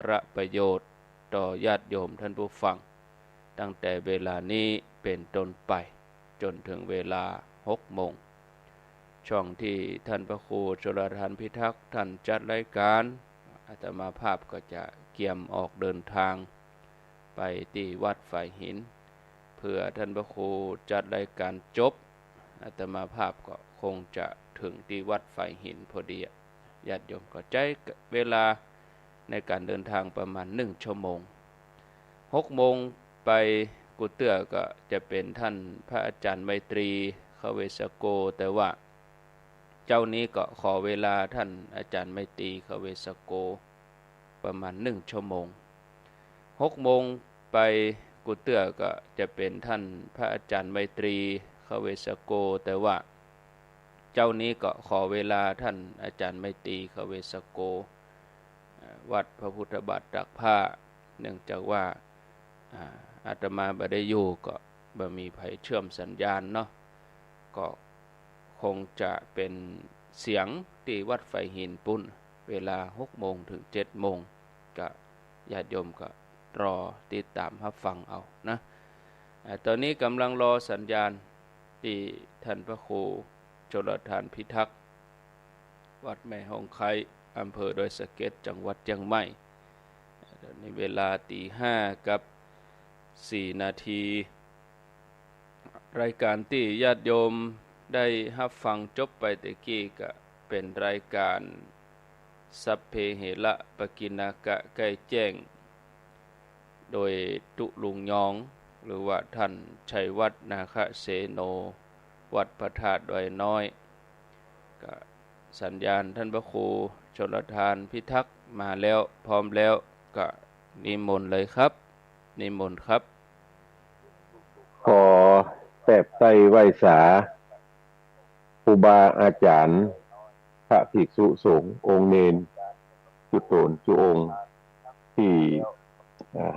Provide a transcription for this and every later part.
ระประโยชน์ต่อญาติโยมท่านผู้ฟังตั้งแต่เวลานี้เป็นต้นไปจนถึงเวลา6 โมงช่องที่ท่านพระครูชลทานพิทักษ์ท่านจัดรายการอาตมาภาพก็จะเกี่ยมออกเดินทางไปที่วัดฝ่ายหินเพื่อท่านพระครูจัดรายการจบอาตมาภาพก็คงจะถึงที่วัดฝ่ายหินพอดีญาติโยมก็ใช้เวลาในการเดินทางประมาณ1 ชั่วโมง6 โมงไปกุเตื้อก็จะเป็นท่านพระอาจารย์ไมตรีเขเวสโกแต่ว่าเจ้านี้ก็ขอเวลาท่านอาจารย์ไมตรีเขเวสโกประมาณ1 ชั่วโมง6 โมงไปกุเตื้อก็จะเป็นท่านพระอาจารย์ไมตรีเขเวสโกแต่ว่าเจ้านี้ก็ขอเวลาท่านอาจารย์ไมตรีเขเวสโกวัดพระพุทธบาทตากผ้าเนื่องจากว่าอาตมาบ่ได้อยู่ก็บ่มีไผเชื่อมสัญญาณเนาะก็คงจะเป็นเสียงที่วัดไฟหินปุ่นเวลา6 โมงถึง7 โมงก็ญาติโยมก็รอติดตามรับฟังเอานะตอนนี้กำลังรอสัญญาณที่ท่านพระครูชลทานพิทักษ์วัดแม่ฮองไคอำเภอดอยสะเก็ดจังหวัดเชียงใหม่ในเวลาตี 5 กับ 4 นาทีรายการที่ญาติโยมได้รับฟังจบไปตะกี้ก็เป็นรายการสัพเพเหระปกิณากะใกล้แจ้งโดยตุลุงยองหรือว่าท่านชัยวัฒน์นาคเสโนวัดพระธาตุดอยน้อยก็สัญญาณท่านพระครูชลทานพิทักษ์มาแล้วพร้อมแล้วก็นิมนต์เลยครับนิมนต์ครับขอแทบไส้ไหว้สาครูบาอาจารย์พระภิกษุสงฆ์องค์เนนจุโตนจุองค์ที่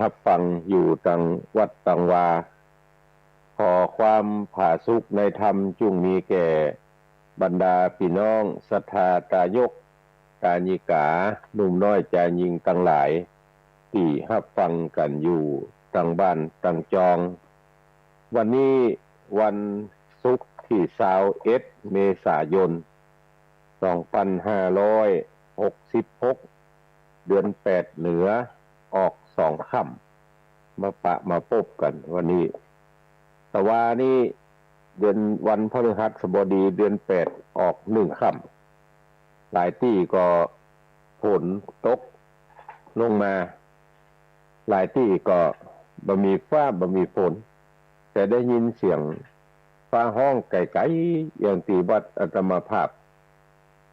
รับฟังอยู่ตังวัดตังวาขอความผาสุกในธรรมจงมีแก่บรรดาพี่น้องศรัทธาตายกกาญิกาหนุ่มน้อยจายิงทั้งหลายที่รับฟังกันอยู่ตังบ้านตังจองวันนี้วันศุกร์ที่21 เมษายน 2566 เดือน 8 เหนือออก2 ค่ำมาพบกันวันนี้แต่ว่านี่เดือนวันพฤหัสบดีเดือน 8 ออก1 ค่ำหลายที่ก็ฝนตกลงมาหลายที่ก็บ่มีฟ้าบ่มีฝนแต่ได้ยินเสียงฟ้าห้องไกลๆอย่างที่วัดอาตมาภาพ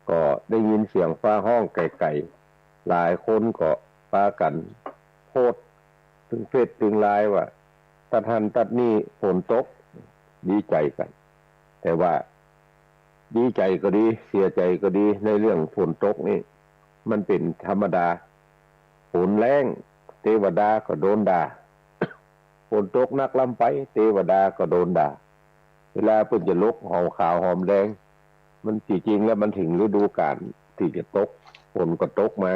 ก็ได้ยินเสียงฟ้าห้องไกลๆหลายคนก็พากันโพสต์ถึงเฟซถึงไลน์ว่าตัดหันตัดนี่ฝนตกดีใจกันแต่ว่าดีใจก็ดีเสียใจก็ดีในเรื่องฝนตกนี่มันเป็นธรรมดาฝนแรงเทวดาก็โดนด่าฝนตกนักลำไปเทวดาก็โดนด่าเวลาเพิ่นจะลกหอมขาวหอมแดงมันจริงๆแล้วมันถึงฤดูกาลที่จะตกฝนก็ตกมา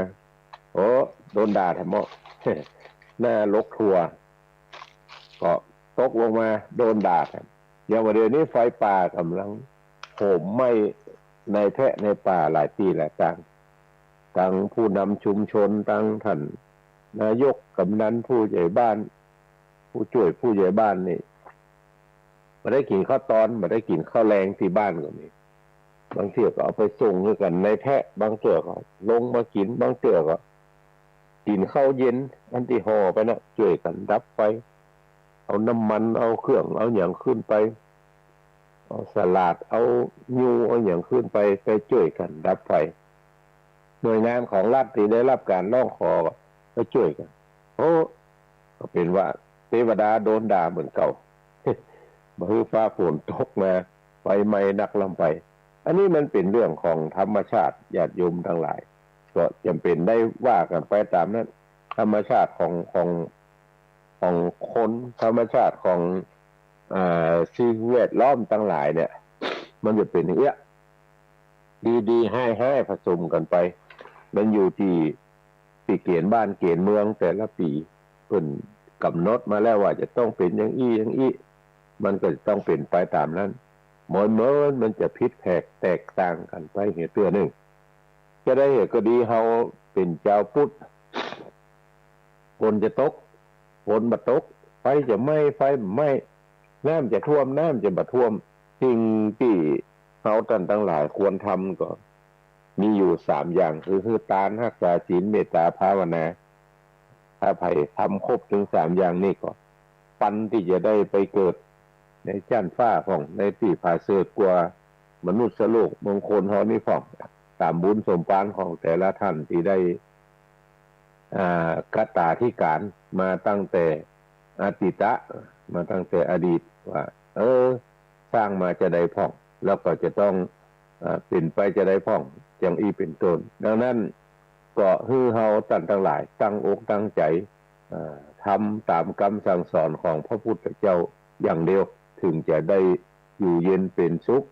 โอ้โดนด่าแท้หมอหน้าลกทัวก็ตกลงมาโดนด่าแท้อย่างว่าเดี๋ยวนี้ไฟป่ากำลังโหมไหม้ในแทะในป่าหลายที่หลายทางทั้งผู้นำชุมชนทั้งท่านนายกกำนันผู้ใหญ่บ้านผู้ช่วยผู้ใหญ่บ้านนี่มาได้กินข้าวตอนมาได้กินข้าวแรงที่บ้านก็มีบางเทื่อก็เอาไปส่งด้วยกันในแพะบางเทื่อก็ลงมากินบางเทื่อก็กินข้าวเย็นอันที่ห่อไปนะช่วยกันดับไฟเอาน้ำมันเอาเครื่องเอาอย่างขึ้นไปเอาสลัดเอายูเอาอย่างขึ้นไปช่วยกันดับไฟหน่วยงานของรัฐที่ได้รับการร้องขอก็ช่วยกันโอ้ก็เป็นว่าเทวดาโดนด่าเหมือนเก่าบ่ฮือฟ้าฝนตกมาไฟไหม้นักลำไปอันนี้มันเป็นเรื่องของธรรมชาติญาติโยมทั้งหลายก็จำเป็นได้ว่ากันไปตามนั้นธรรมชาติของคนธรรมชาติของสิ่งแวดล้อมทั้งหลายเนี่ยมันจะเป็นอย่างเงี้ยดีๆให้ผสมกันไปมันอยู่ที่ ปีเกณฑ์บ้านเกณฑ์เมืองแต่ละปีเพิ่นกำหนดมาแล้วว่าจะต้องเป็นอย่างอี้มันก็จะต้องเป็นไปตามนั้นเหมือนมันจะผิดแตกต่างกันไปเหตุหนึ่งจะได้เหตุก็ดีเฮาเป็นเจ้าพุทธฝนจะตกฝนบ่ตกไฟจะไหม้ไฟไหม้น้ำจะท่วมน้ำจะบ่ท่วมสิ่งที่เฮาท่านทั้งหลายควรทำก็มีอยู่3อย่างคือทานรักษาศีลเมตตาภาวนาถ้าไผทำครบถึง3อย่างนี้ก็ปันที่จะได้ไปเกิดในจ้านฟ้าของในที่ผาเสดกว่ามนุษย์โลกมงคลเฮานี่ของตามบุญสมปานของแต่ละท่านที่ได้กตาธิการมาตั้งแต่อดีตมาตั้งแต่อดีตว่าสร้างมาจะได้พ่องแล้วก็จะต้องเป็นไปจะได้พ่องจังอีเป็นต้นดังนั้นก็ฮือเฮาท่านทั้งหลายตั้งอกตั้งใจทำตามคำสั่งสอนของพระพุทธเจ้าอย่างเดียวถึงจะได้อยู่เย็นเป็นสุข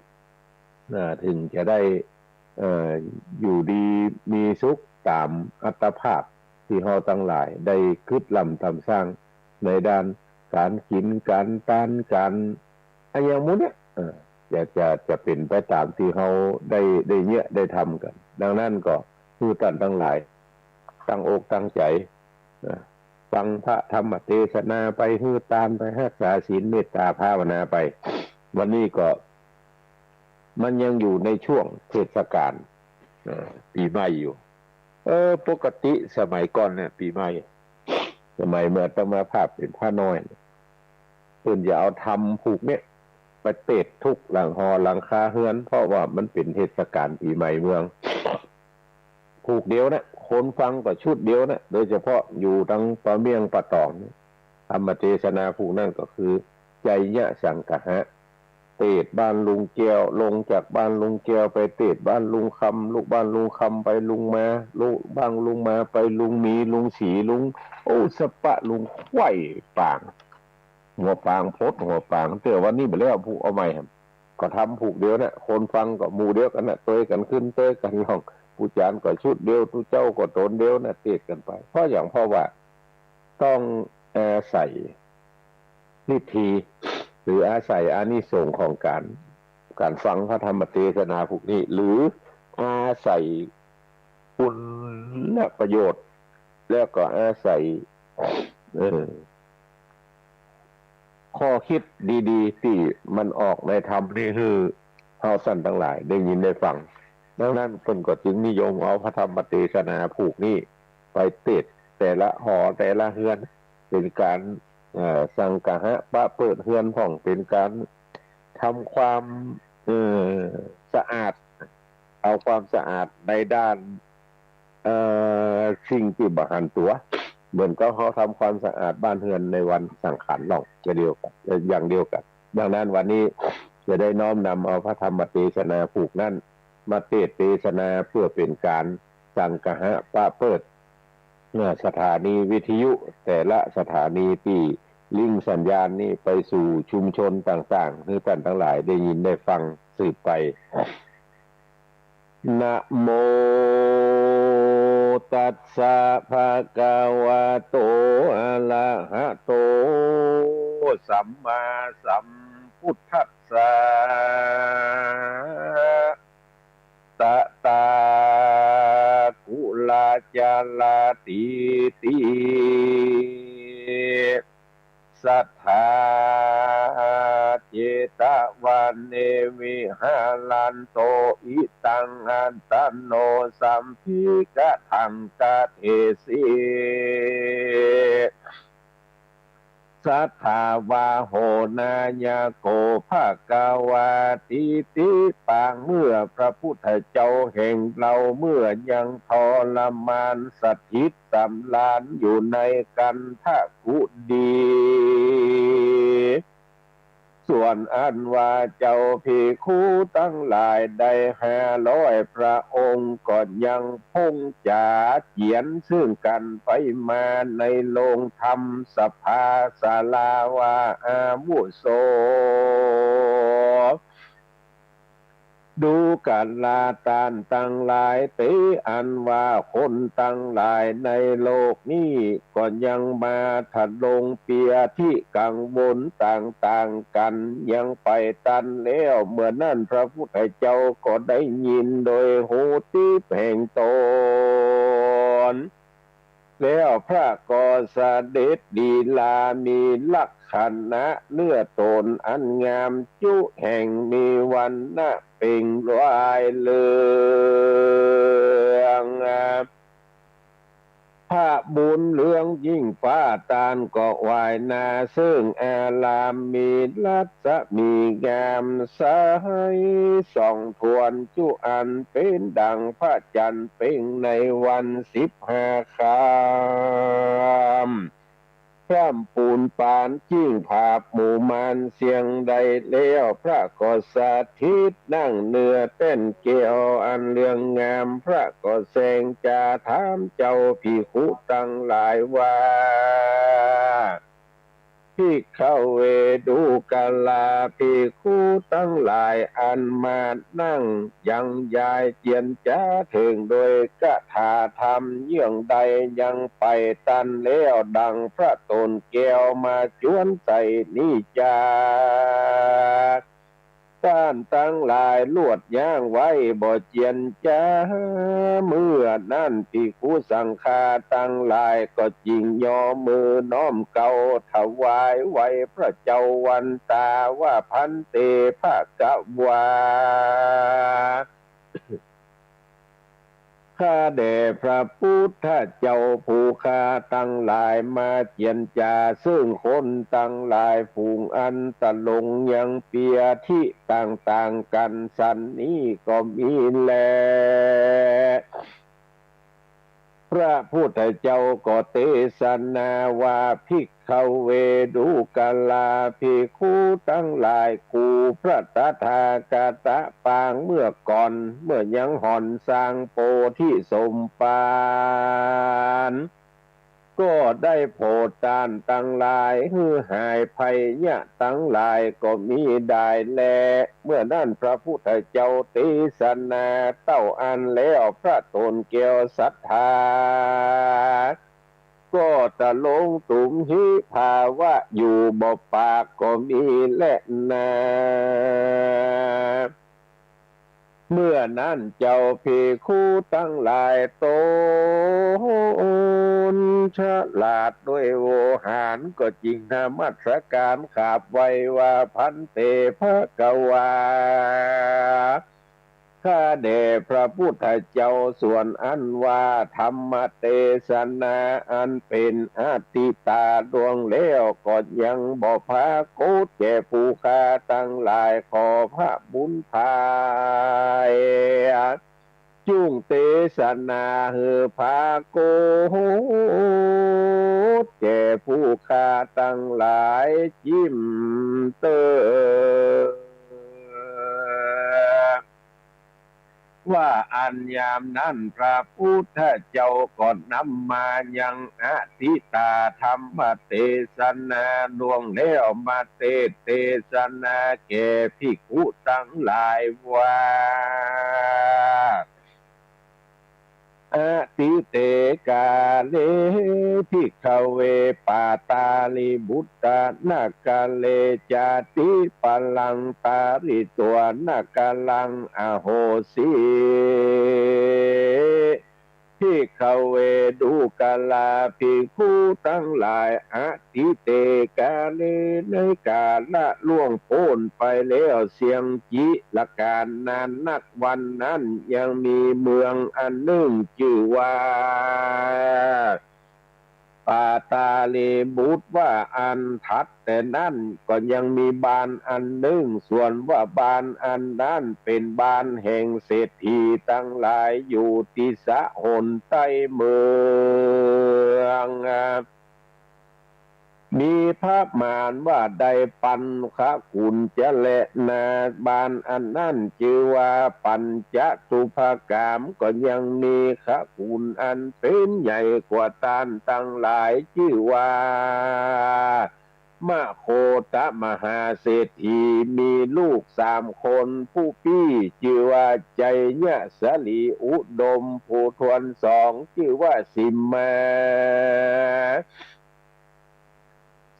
ถึงจะได้อยู่ดีมีสุขตามอัตภาพที่เฮาทั้งหลายได้คิดลำทำสร้างในด้านการกินการทานการอะไรอย่างมู้เนี่ยจะเป็นไปตามที่เฮาได้เนี่ยได้ทำกันดังนั้นก็ผู้ท่านทั้งหลายตั้งอกตั้งใจฟังพระธรรมเทศนาไปฮือตามไปรักษาศีลเมตตาภาวนาไปวันนี้ก็มันยังอยู่ในช่วงเทศกาลปีใหม่อยู่ปกติสมัยก่อนเนี่ยปีใหม่สมัยเมื่อต้องมาภาพเป็นผ้าน้อยเพิ่นจะเอาทำผูกเนี่ยไปเตะทุกหลังหอหลังคาเฮือนเพราะว่ามันเป็นเทศกาลปีใหม่เมืองผูกเดียวนะคนฟังก็ชุดเดียวนะโดยเฉพาะอยู่ทั้งปะเมียงปะตองธรรมเทศนาผูกนั่นก็คือใจยะสังกะหะเตดบ้านลุงแก้วลงจากบ้านลุงแก้วไปเตดบ้านลุงคำลูกบ้านลุงคำไปลุงมาลูกบ้างลุงมาไปลุงมีลุงสีลุงโอ้สปะลุงไข่ปางหัวปางพดหัวปางเตือวันนี้ไปแล้วผูกเอาใหม่ครับก็ทำผูกเดียวนะคนฟังก็หมู่เดียวกันนะเตยกันขึ้นเตยกันลองผู้จานก็ชุดเดียวผู้เจ้าก็ตนเดียวนะเตดกันไปเพราะอย่างเพราะว่าต้องอาศัยนิธีหรืออาศัยอานิสงส์ของการฟังพระธรรมเทศนาพวกนี้หรืออาศัยคุณและประโยชน์แล้วก็อาศัยข้อคิดดีๆที่มันออกในธรรมนี่คือเฮาสั่นทั้งหลายได้ยินได้ฟังดังนั้นเพิ่นก็จึงนิยมเอาพระธรรมเทศนาผูกนี้ไปติดแต่ละหอแต่ละเฮือนเป็นการสังกะหะปะเปิดเฮือนผ่องเป็นการทำความสะอาดเอาความสะอาดในด้านสิ่งที่บ่หันตัวเหมือนก็เขาทำความสะอาดบ้านเฮือนในวันสังขารหลอกจะเดียวกันอย่างเดียวกันดังนั้นวันนี้จะได้น้อมนำเอาพระธรรมเทศนาผูกนั่นมาเทศนาเพื่อเป็นการสังกะหะปะเปิดสถานีวิทยุแต่ละสถานีที่ลิงก์สัญญาณนี้ไปสู่ชุมชนต่างๆให้ท่านทั้งหลายได้ยินได้ฟังสืบไปนะโมตัสสะภะคะวะโตอะระหะโตสัมมาสัมพุทธัสสะตะตากุลาจาลาติติสัทธาเจตวันเนวิหาลันโตอิตังอันตันโนสัมภิกะทังกะเทสีสัทธาวาโหนายโกภะกวาติติปังเมื่อพระพุทธเจ้าแห่งเราเมื่อยังทรมานสถิตสำลานอยู่ในกันทกุดีส่วนอันว่าเจ้าภิกขุตั้งหลายได้500พระองค์ก็ยังพงจาเขียนซึ่งกันไปมาในโรงธรรมสภาศาลาวาอาวุโส ดูกันลาตานตั้งหลายเตอันว่าคนตั้งหลายในโลกนี้ก็ยังมาถัดลงเปียที่กังวลต่างๆกันยังไปตันแล้วเมื่อนั้นพระพุทธเจ้าก็ได้ยินโดยหูทิพย์แห่งตนแล้วพระก็เสด็จลีลามีลักษณะเนื้อตนอันงามจุแห่งมีวันนะเป่งลายเลืองพระบุญเหลืองยิ่งฟ้าตานก็วายนาซึ่งอารามมีลักษมีงามสายส่องทวนจุอันเป็นดังพระจันทร์เป่งในวัน15 ค่ำพร่ำปูนปานจิ้งผาบหมู่มานเสียงใดแล้วพระก็สาธิตนั่งเนื้อเต้นเกี่ยวอันเรื่องงามพระก็แสงจาถามเจ้าภิกขุตั้งหลายว่าภิกขเวดูกาลาภิกขุตั้งหลายอันมานั่งยังยายเจียนจ้าถึงโดยกะถาธรรมเยื่องใดยังไปตันแล้วดังพระตนแก้วมาจวนใส่นิจาต้านตั้งหลายลวดย่างไว้บ่เจียนจ้าเมื่อนั่นภิกขุสังฆาตั้งหลายก็จริงยอมือน้อมเก่าถวายไว้พระเจ้าวันตาว่าพันเตภะกวาข้าแด่พระพุทธเจ้าผู้ข้าตั้งหลายมาเจียนจาซึ่งคนตั้งหลายฝูงอันตะลงยังเปียที่ต่างๆกันสันนี้ก็มีแลพระพุทธเจ้าก็เทศนาว่าภิกขเวดูกาลาภิกขุตั้งหลายกูพระตถาคตปางเมื่อก่อนเมื่อยังหอนสร้างโพธิสมภารก็ได้โปรดตานตั้งหลายฮือหายภัยยะตั้งหลายก็มีได้แลเมื่อนั้นพระพุทธเจ้าเทศนาเต้าอันแล้วพระตนแก้วศรัทธาก็จะลงตุมหิภาวะอยู่บ่ปากก็มีแลนาเมื่อนั้นเจ้าภิกขุตั้งหลายตนฉลาดด้วยโวหารก็จริงนมัสการขาบไว้ว่าพันเตภะกวาข้าแด่พระพุทธเจ้าส่วนอันว่าธรรมเทศนาอันเป็นอาติตาดวงแล้วก็ยังบ่พาโกฏแก่ผู้ข้าตั้งหลายขอพระบุญพายจุงเทศนาเฮือพาโกฏแก่ผู้ข้าตั้งหลายจิ้มเตอว่าอันยามนั้นพระพุทธเจ้าก็นำมายังอธิตาธรรมเทศนาดวงแล้วมาเทศนาแก่ภิกขุตั้งหลายว่าอติเตกาเลภิกขเวปาตาลิบุตตานาคาเลจาติปลังตาริตัวนาคาลังอโหสีภิกขเวดูกาลาภิกขุตั้งหลายอติเตกาเลในกาละล่วงพ้นไปแล้วเสียงจิละการนานนักวันนั้นยังมีเมืองอันหนึ่งชื่อว่าปาตาลีบุตรว่าอันทัดแต่นั่นก็ยังมีบ้านอันหนึ่งส่วนว่าบ้านอันนั้นเป็นบ้านแห่งเศรษฐีตั้งหลายอยู่ที่สะหนใต้เมืองมีพระมารว่าได้ปันคะกุลจะและนาบานอันนั่นชื่อว่าปัญจสุภกามก็ยังมีคะกุลอันเป็นใหญ่กว่าตานตั้งหลายชื่อว่า มโคตมหาเศรษฐีมีลูก3 คนผู้พี่ชื่อว่าใจเนี่ยสลีอุดมผู้ทวน2ชื่อว่าสิมมา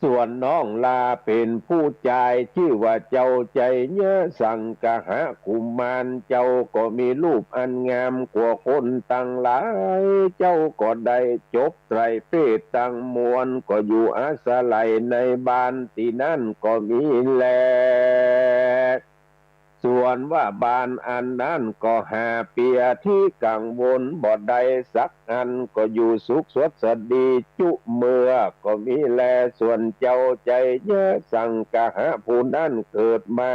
ส่วนน้องลาเป็นผู้ชายชื่อว่าเจ้าใจเนี่ยสังกหะกุมารเจ้าก็มีรูปอันงามกว่าคนตั้งหลายเจ้าก็ได้จบไตรเพศตั้งมวลก็อยู่อาศัยในบ้านที่นั่นก็มีแลส่วนว่าบ้านอันนั้นก็หาเปียที่กังวลบ่ได้สักอันก็อยู่สุขสดสดีจุเมื่อก็มีแลส่วนเจ้าใจเยอะสังกหะผู้นั้นเกิดมา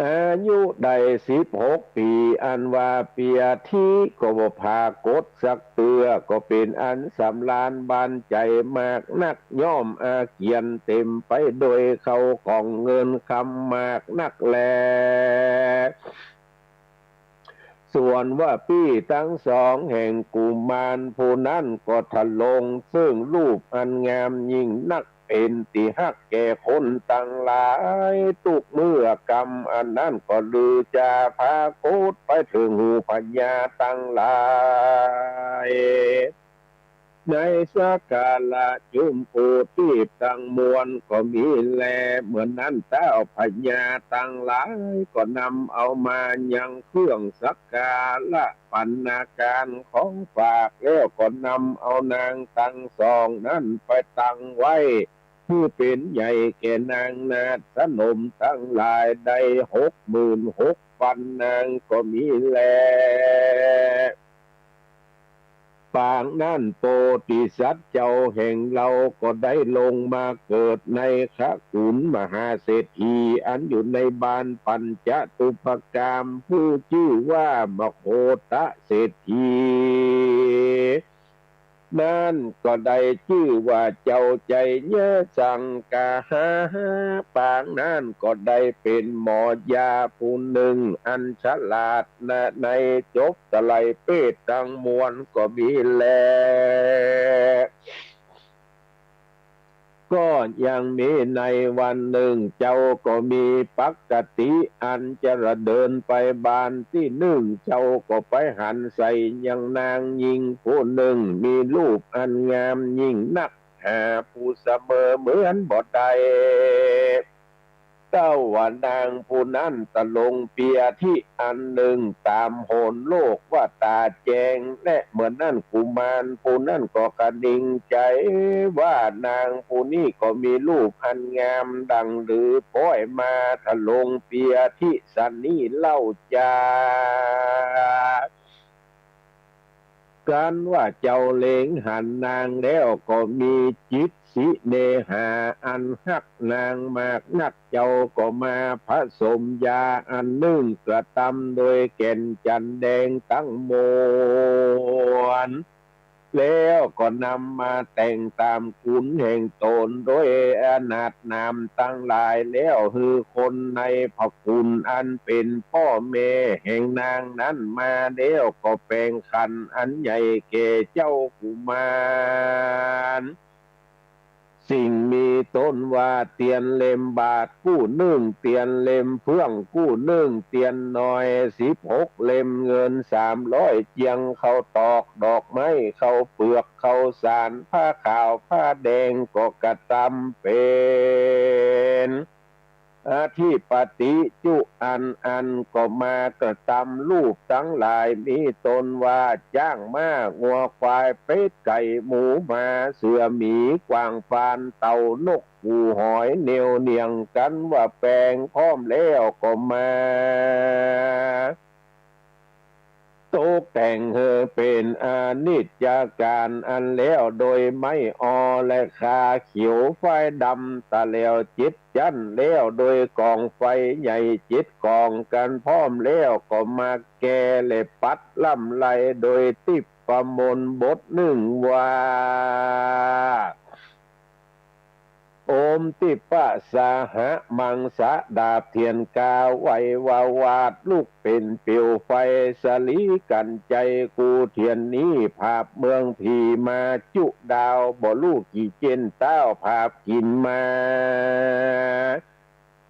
อายุได้16 ปีอันว่าเปียที่ก็บ่พากดสักเตือก็เป็นอันสำราญบานใจมากนักย่อมอาเกียนเต็มไปโดยเขาของเงินคำมากนักแลส่วนว่าพี่ทั้ง2แห่งกุมารผู้นั้นก็ทะลงซึ่งรูปอันงามยิ่งนักเป็นติฮักแก่คนตั้งหลายตุกเมื่อกรรมอันนั้นก็ลือจะพาโคตไปถึงหูพญาตั้งหลายในสกาละจุมปูทีบตั้งมวลก็มีแลเหมือนนั้นเต้าพญาตั้งหลายก็นำเอามายังเครื่องสักการะปัณณาการของฝากแล้วก็นำเอานางตั้ง2นั้นไปตั้งไว้ผู้เป็นใหญ่แก่นางนาถสนมทั้งหลายได้66,000 นางก็มีแลปางนั่นโปติสัตว์เจ้าแห่งเราก็ได้ลงมาเกิดในขกุลมหาเศรษฐีอันอยู่ในบ้านปัญจตุปกามผู้ชื่อว่ามโคตะเศรษฐีนั่นก็ได้ชื่อว่าเจ้าใจเยอะสังกาหาปางนั่นก็ได้เป็นหมอยาผู้หนึ่งอันฉลาดนะในจบตะไลเพศทั้งมวลก็มีแลก็ยังมีในวันหนึ่งเจ้าก็มีปกติอันจะเดินไปบ้านที่1เจ้าก็ไปหันใส่ยังนางหญิงผู้หนึ่งมีรูปอันงามยิ่งนักหาผู้เสมอเหมือนบ่ได้เจ้าว่านางผู้นั้นตะลงเปียที่อันหนึ่งตามโหนโลกว่าตาแจงและเหมือนนั่นกุมารผู้นั้นก็กระดิ่งใจว่านางผู้นี้ก็มีรูปอันงามดังหรือป้อยมาทะลงเปียที่สันนี่เล่าจากันว่าเจ้าเล็งหันนางแล้วก็มีจิตสิเนหาอันฮักนางมากนักเจ้าก็มาผสมยาอันนึ่งกระทำโดยแก่นจันแดงตั้งมวลแล้วก็นำมาแต่งตามขุนแห่งตนโดยอนาถนามตั้งหลายแล้วคือคนในพระคุณอันเป็นพ่อแม่แห่งนางนั้นมาแล้วก็แปลงคันอันใหญ่แก่เจ้ากุมารสิ่งมีต้นว่าเตียนเล่มบาทกู้นึ่งเตียนเล่มเพื่องกู้นึ่งเตียนน้อย16 เล่มเงิน300เจียงเขาตอกดอกไม้เขาเปลือกเขาสารผ้าขาวผ้าแดงก็กระทำเป็นอาทิปติจุอันก็มากระทำรูปทั้งหลายมีตนว่าจ้างม้างัวควายเป็ดไก่หมูมาเสือหมีกวางฟานเต่านกปูหอยเนียวเนียงกันว่าแปลงพร้อมแล้วก็มาตกแต่งเป็นอานิจจการอันแล้วโดยไม่อและคาเขียวไฟดำตะแล้วจิตจันแล้วโดยกองไฟใหญ่จิตกองกันพร้อมแล้วก็มาแก่เลยปัดล่ำไรโดยติปประมลบท1ว่า โอมติปะสาหะมังสะดาบเทียนกาไววาวาดลูกเป็นเปียวไฟสลีกันใจกูเทียนนี้ภาพเมืองผีมาจุดาวบ่ลูกกี่เจนเต้าภาพกินมา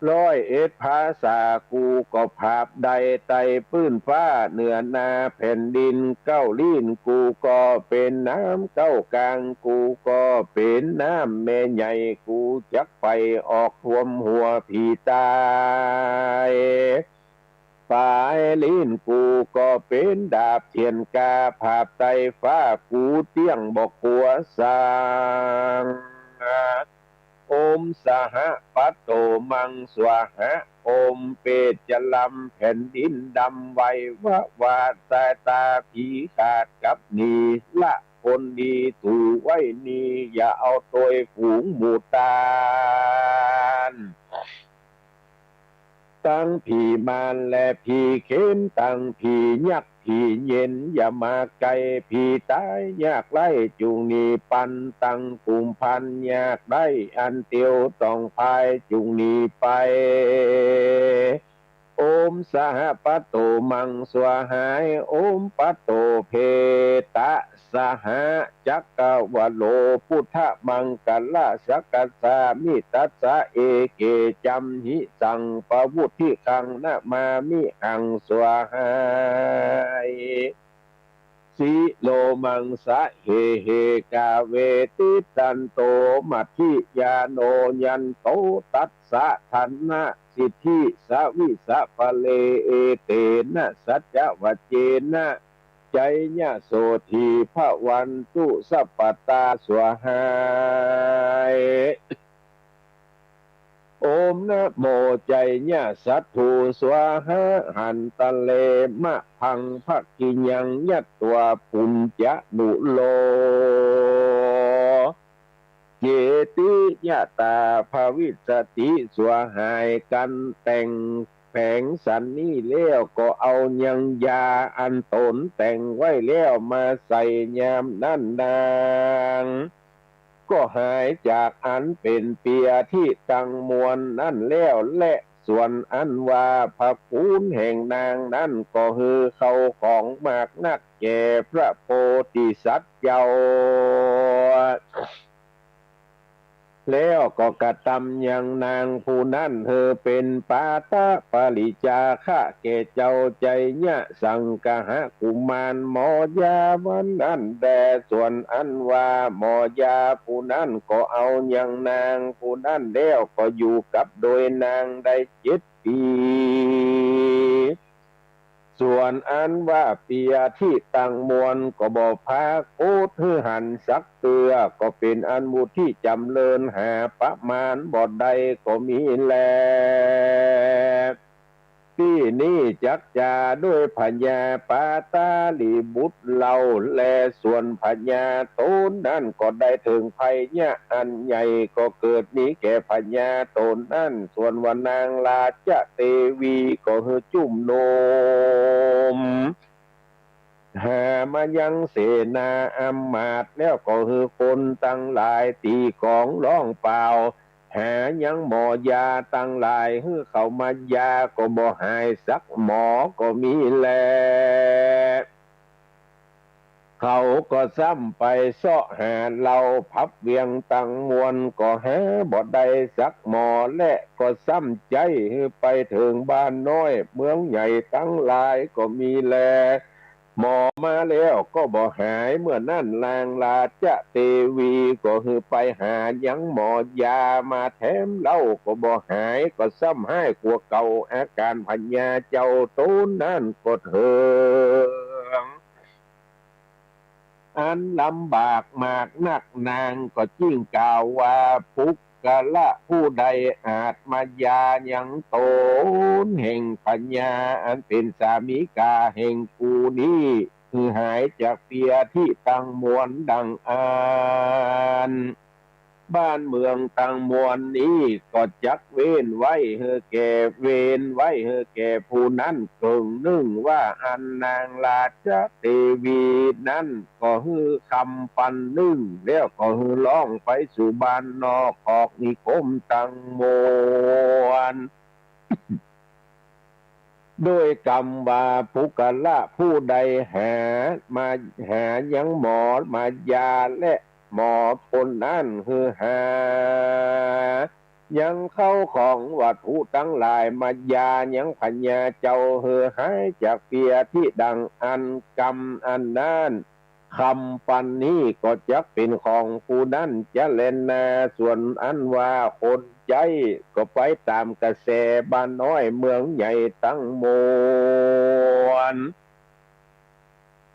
101ภาษากูก็ภาพใดไตพื้นฟ้าเหนือนาแผ่นดินเก้าลิ้นกูก็เป็นน้ำเก้ากลางกูก็เป็นน้ำแม่ใหญ่กูจักไปออกท่วมหัวผีตายปลายลิ้นกูก็เป็นดาบเทียนกาภาพไตฟ้ากูเตี้ยงบอกขัวสร้างโอมสหปัตโตมังสวาหะโอมเปตจะลำแผ่นดินดำไว้วาสายตาผีขาดกับนีละคนดีถูไว้นีอย่าเอาตัวฝูงหมูตานตั้งผีมารและผีเข้มตั้งผียักษ์ผีเย็นอย่ามาไกลผีตายยากไล่จุงนีปันตั้งกลุ่มพันยากได้อันเตียวต้องพายจุงนีไปโอมสหปัตโตมังสวาหายโอมปัตโตเพตะสหจักกวโลพุทธมังกัลลาสักกัสสามิตัสสะเอเกจัมหิสังปวุธิขังนะมามิหังสวาหายสิโลมังสะเฮเฮกาเวติตันโตมัทธิยาโนยันโตตัสสะทันนะสิทธิสวิสะพะเลเอเตนะสัจจวัจเจนะใจญะโสทีพระวันตุสัพปตาสวหายโอมนะโมใจญะสัตถุสวาหะหันตะเลมะพังภกิยังยัตตัวปุญจนุโลเจติยะตาภวิสติสวหายกันแต่งแผงสันนี่แล้วก็เอายังยาอันตนแต่งไว้แล้วมาใส่ยามนั่นนางก็หายจากอันเป็นเปียที่ตั้งมวลนั่นแล้วและส่วนอันว่าพระภูนแห่งนางนั่นก็คือเขาของมากนักแก่พระโพธิสัตว์เจ้าแล้วก็กระทำอย่างนางผู้นั้นเธอเป็นปาตะปริจาคะแก่เจ้าใจเนี่ยสังกะหะกุมารหมอยาวันนั้นแต่ส่วนอันว่าหมอยาผู้นั้นก็เอาอย่างนางผู้นั้นแล้วก็อยู่กับโดยนางได้7 ปี ส่วนอันว่าเปียที่ตั้งมวลก็บอกพาโคตรหันสักเตือก็เป็นอันมุที่จำเริญหาประมาณบ่ใดก็มีแลที่นี่จักจาด้วยพญาปาตาลีบุตรเราแลส่วนพญาโตนนั่นก็ได้ถึงภัยเนี่ยอันใหญ่ก็เกิดนี้แก่พญาโตนนั่นส่วนว่านางราชเตวีก็คือจุ่มโนมหามายังเสนาอำมาตย์แล้วก็คือคนตั้งหลายตีของร้องเปล่าหายังหมอยาตั้งหลายคือเขามายาก็บ่หายสักหมอก็มีแลเขาก็ซ้ำไปเสาะหาเราพับเวียงตั้งมวลก็หาบ่ได้สักหมอและก็ซ้ำใจคือไปถึงบ้านน้อยเมืองใหญ่ตั้งหลายก็มีแลหมอมาแล้วก็บ่หายเมื่อนั่นนางราชเตวีก็คือไปหายังหมอยามาแถมเล่าก็บ่หายก็ซ้ำให้กลัวเก่าอาการพญาเจ้าโตนั่นก็เถิงอันลำบากมากนักนางก็จิ้งกล่าวว่าปุกกะละผู้ใดอาจมายายังโตนแห่งปัญญาอันเป็นสามิกาแห่งกูนี้คือหายจากเปียที่ตั้งมวลดังอ่าน บ้านเมืองต่างมวลนี้ก็จักเว้นไว้เฮอแก่เว้นไว้เฮอแก่ผู้นั้นเกิงนึ่งว่าอันนางราชเทวีนั้นก็ฮือคำปันนึ่งแล้วก็ฮือร้องไปสู่บ้านนอกออกนิคมต่างมวลด้วยกรรมว่าภุกละผู้ใดหามาหายังหมอมายาและหมอคนนั้นคือหายังเข้าของวัตถุทั้งหลายมายายังพัญญาเจ้าเฮือหายจากเปียที่ดังอันกรรมอันนั้นคำปันนี้ก็จะเป็นของผู้นั้นจะเล่นนาส่วนอันว่าคนใจก็ไปตามกระแสบ้านน้อยเมืองใหญ่ตั้งมวล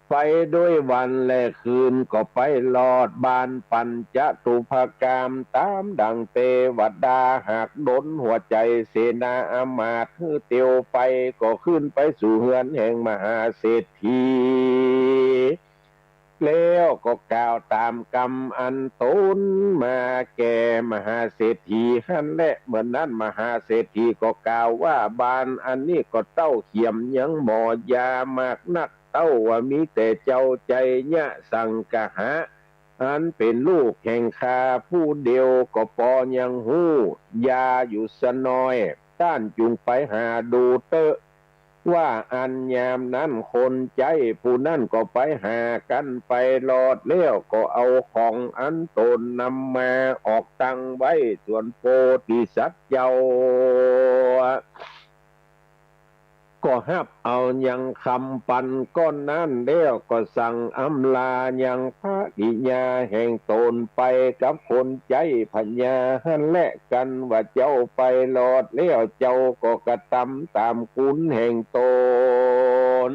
ไปด้วยวันและคืนก็ไปลอดบานปัญจตุภกามตามดังเทวดาหากดนหัวใจเสนาอามาตย์คือเตียวไปก็ขึ้นไปสู่เฮือนแห่งมหาเศรษฐีแล้วก็กล่าวตามกรรมอันตนมาแก่มหาเศรษฐีฮั่นและเหมือนนั้นมหาเศรษฐีก็กล่าวว่าบานอันนี้ก็เต้าเขียมยังหมอยามากนักเต้าว่ามีแต่เจ้าใจยะสังกะหะอันเป็นลูกแห่งคาผู้เดียวก็ปอยังหู้ยาอยู่สะน้อยต้านจุงไปหาดูเตอะว่าอันยามนั้นคนใจผู้นั้นก็ไปหากันไปรอดเลี้ยวก็เอาของอันตนนำมาออกตั้งไว้ส่วนโพธิสัตว์เจ้าก็ฮับเอายังคำปันก้อนนั้นแล้วก็สั่งอำลายังพระกิญาแห่งตนไปกับคนใจพัญญาหันและกันว่าเจ้าไปรอดแล้วเจ้าก็กระทำตามคุณแห่งตน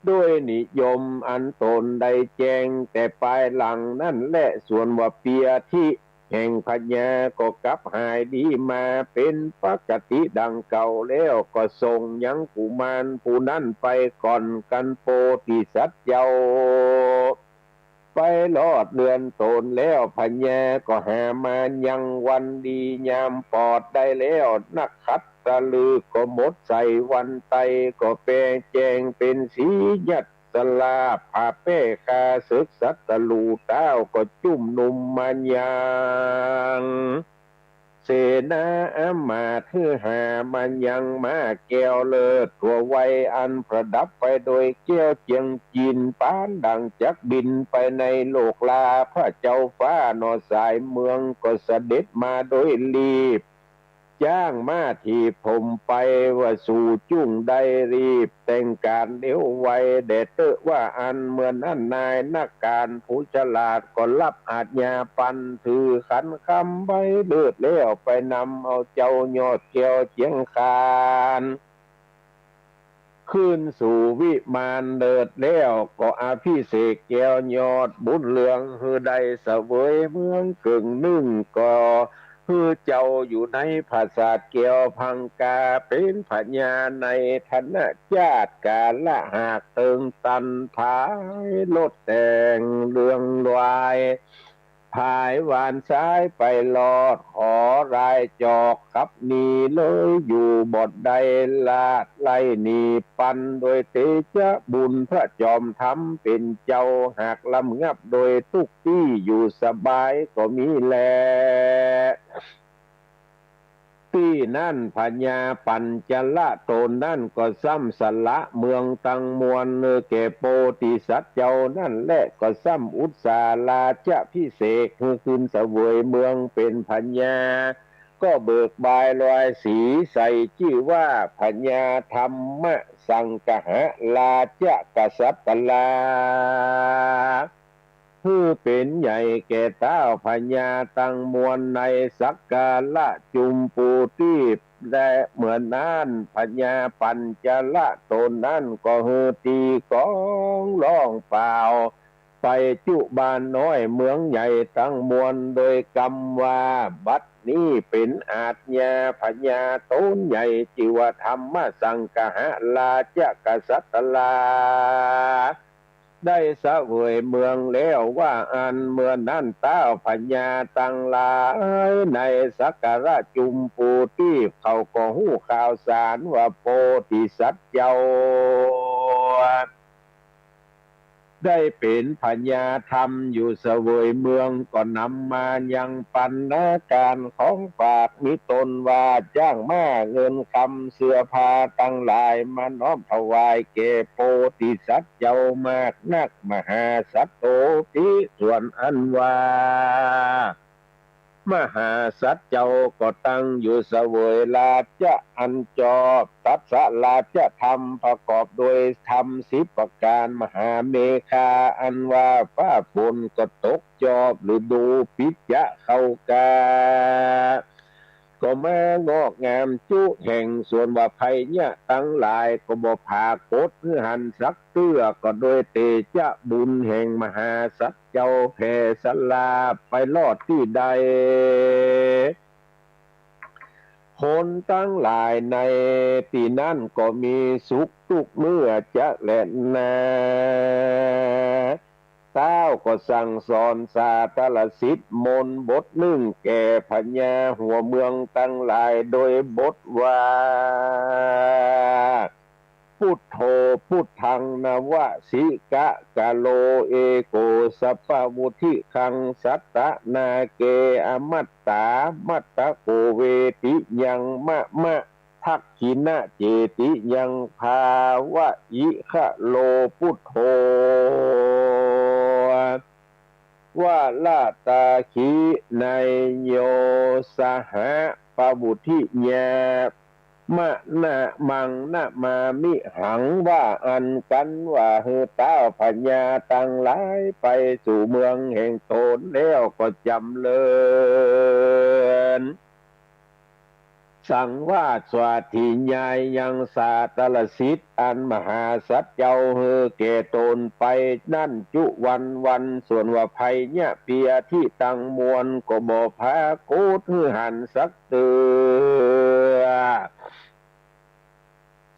ด้วยนิยมอันตนได้แจ้งแต่ปลายหลังนั่นแหละส่วนว่าเปียที่แห่งพญาก็กลับหายดีมาเป็นปกติดังเก่าแล้วก็ส่งยังกุมารผู้นั้นไปก่อนกันโพธิสัตว์เจ้าไปลอดเรือนตนแล้วพญาก็หามายังวันดียามปอดได้แล้วนักขัดตะลือก็หมดใส่วันไตก็แปรแจงเป็นสียัดสลาผาเป้คาศึกสัตตลูเต้าก็จุ่มนุมมันยังเสนาอามาตย์คือหามันยังมาแก้วเลิศตัวไวอันประดับไปโดยแก้วเจียงจีนปานดังจักบินไปในโลกลาพระเจ้าฟ้านอสายเมืองก็เสด็จมาโดยรีบจ้างมาที่ผมไปว่าสู่จุ่งได้รีบแต่งการเดี๋ยวไวเด็ดเตอะว่าอันเหมือนอันนายนักการผู้ฉลาดก็รับอาญาปันถือขันคำใบเลือดแล้วไปนำเอาเจ้ายอดเกี่ยวเจียงคานขึ้นสู่วิมานเดิดแล้วก็อภิเษกแก้วยอดบุญเหลืองฮือใดเสวยเมืองกึ่งนึ่งก็คือเจ้าอยู่ในภาษาเกี่ยวพังกาเป็นพญาในธนชาติกาละหากเติงตันพายลดแต่งเรืองลายพายวานซ้ายไปลอดขอรายจอกขับนีเลยอยู่บทใดลาดไล่นีปันโดยเตชะบุญพระจอมธรรมเป็นเจ้าหากลำงับโดยทุกที่อยู่สบายก็มีแลที่นั่นพญาปัญจละโตนนั่นก็ซ้ำสละเมืองตังมวลเกโปติสัตว์เจ้านั่นแหละก็ซ้ำอุตสาลาจะพิเศษคือคืนเสวยเมืองเป็นพญาก็เบิกบายลอยสีใส่ชื่อว่าพญาธรรมสังกหะลาจะกษัตตลาคือเป็นใหญ่แก่เต้าพญาตังมวลในสักกาละจุมปูตีบและเหมือนนั้นพญาปัญจละตนนั้นก็ฮือตีกองร้องเปล่าไปจุบานน้อยเมืองใหญ่ตั้งมวลโดยกรรมว่าบัดนี้เป็นอาจญาพญาตนใหญ่จิวธรรมสังกหะลาจะกษัตตลา ได้เสวยเมืองแล้วว่าอันเมื่อนั้นเต้าพญาตั้งหลายในสักการะจุมปูที่เขาก็หู้ข่าวสารว่าโพธิสัตว์เจ้าได้เป็นพญาธรรมอยู่เสวยเมืองก็นำมายังปันนาการของฝากมิตนว่าจ้างม้าเงินคำเสื้อผ้าตั้งหลายมาน้อมถวายแก่โพธิสัตว์เจ้ามากนักมหาสัตโตติส่วนอันว่ามหาสัตว์เจ้าก็ตั้งอยู่เสวยราชอันจอบตัดสราชธรรมประกอบโดยธรรม10ประการมหาเมฆาอันว่าฟ้าฝนก็ตกจอบหรือดูปิจจะเข้ากาก็มางอกงามจุแห่งส่วนว่าภัยเนี่ยตั้งหลายก็บ่ผากดเพื่อหันสักเตื้อก็โดยเตจาบุญแห่งมหาสัตว์เจ้าแผ่สลาไปลอดที่ใดคนตั้งหลายในปีนั้นก็มีสุขทุกเมื่อจะแล่นนาเต้าก็สั่งสอนสาตรสิทธิ์มนต์บทหนึ่งแก่พญาหัวเมืองตั้งหลายโดยบทว่าพุทโธพุทธังนวสิกะกะโลเอโกสัพพวุธิคังสัตตนาเกอมัตตามัตตะโกเวติยังมะทักขินะเจติยังภาวะอิคะโลพุทโธว่าลาตาขีในโยสหะปวุธิญามะนะมังนะมามิหังว่าอันกันว่าเฮเต้าพญาตั้งหลายไปสู่เมืองแห่งตนแล้วก็จำเริญสั่งว่าสวัสดิญายังสาตรสิทธิ์อันมหาสัตว์เจ้าเฮเกตนไปนั่นจุวันส่วนว่าภัยเนี่ยเปียที่ตังมวลก็บ่พาโกดหือหันสักเตือ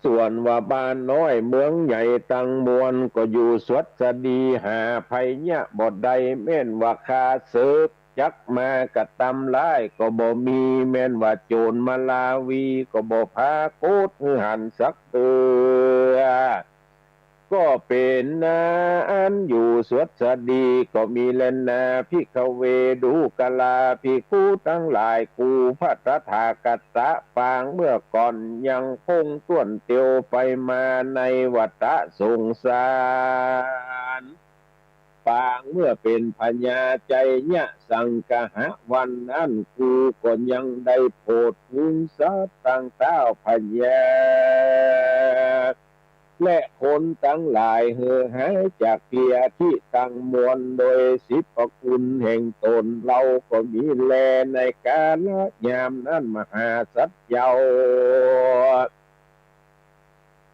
ส่วนว่าบ้านน้อยเมืองใหญ่ตังมวลก็อยู่สวัสดีหาภัยเนี่ยบ่ใดแม่นว่าคาเสิบจักมากระตำร้ายก็บ่มีแม่นว่าโจรมาลาวีก็บ่พาโกดหันสักเตือก็เป็นนาอันอยู่สวัสดีก็มีเลนนาพิกเวดูกลาภิกขุทั้งหลายกูพระตถากัสสะปางเมื่อก่อนยังคงต้วนเตียวไปมาในวัฏสงสารปางเมื่อเป็นพญาใจเนี่ยสังกหะวันนั้นกูก็ยังได้โพดภูมิสัตว์ตั้งเต้าพญาและคนทั้งหลายเหือหายจากเพียที่ตั้งมวลโดยสิบประคุณแห่งตนเราก็มีแลในกาลยามนั้นมหาสัตว์เจ้า